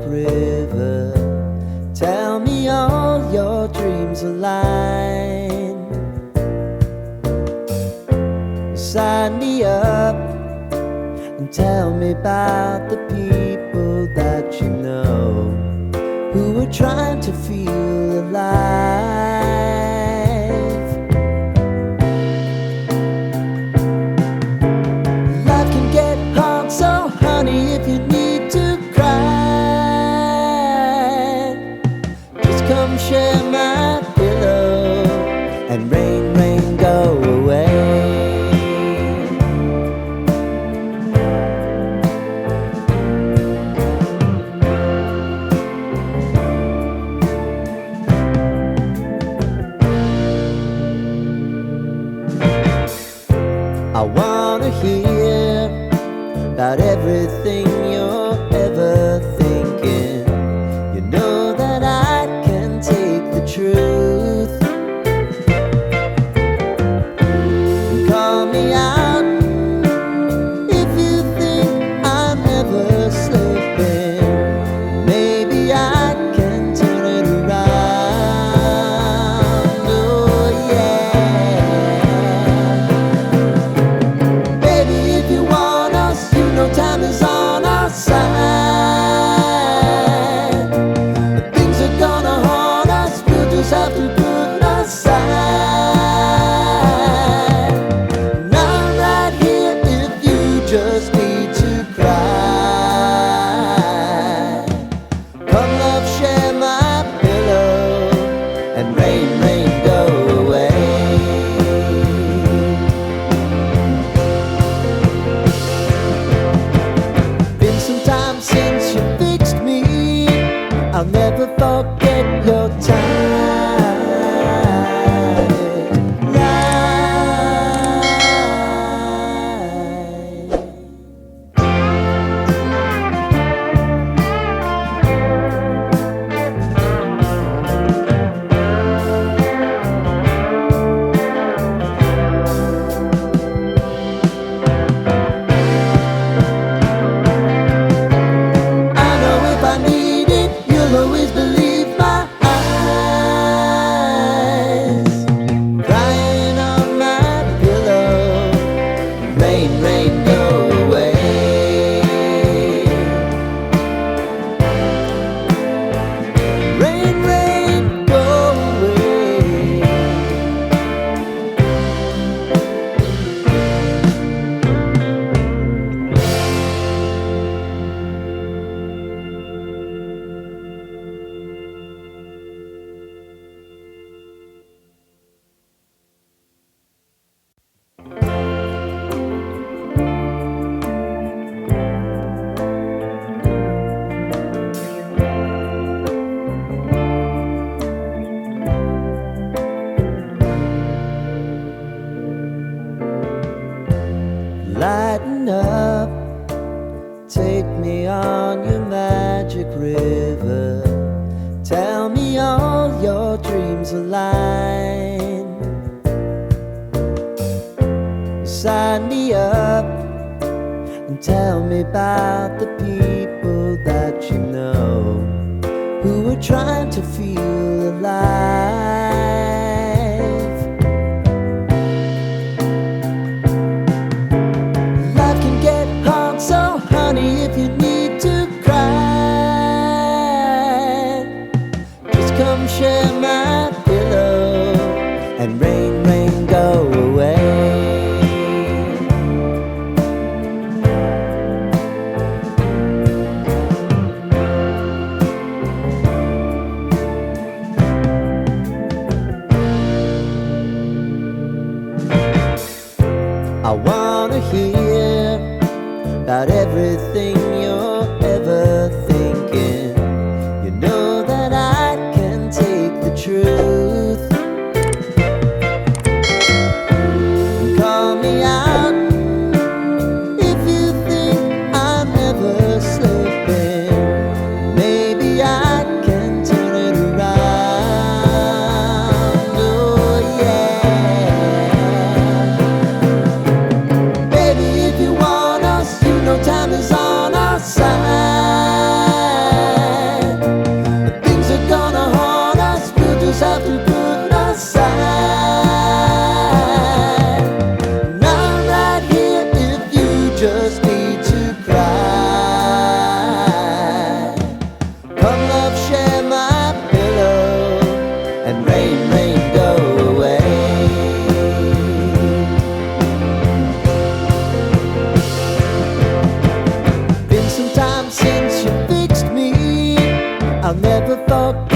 river. Tell me all your dreams align. Sign me up and tell me about the people that you know who are trying to feel alive. Life can get hard, so honey, if you need to cry, just come share my pillow and rain, rain, go away. I wanna hear about everything you're ever thinking. You know that I can take the truth. Call me out if you think I'm ever slipping. Maybe I can turn it around. Oh yeah. Baby, if you want us, you know time is on our side. Things are gonna haunt us, we'll just have to put aside. And I'm right here if you just need to cry. Come love, share my pillow and rain, rain, go away. Been some time since you fixed me, I'll never forget your time. I know if I need it, you'll always believe my eyes. Crying on my pillow, rain, rain, go away. Rain, rain, go away. Lighten up, take me on your magic river. Tell me all your dreams align. Sign me up and tell me about the people that you know who are trying to feel alive. Life can get hard, so honey, if you need to cry, just come share my pillow and rain, rain, go away. I wanna hear about everything you're ever thinking. You know that I can take the truth. Call me out if you think I'm ever slipping. Maybe I can turn it around. Oh yeah. Baby, if you want us, you know time is on our I'll never forget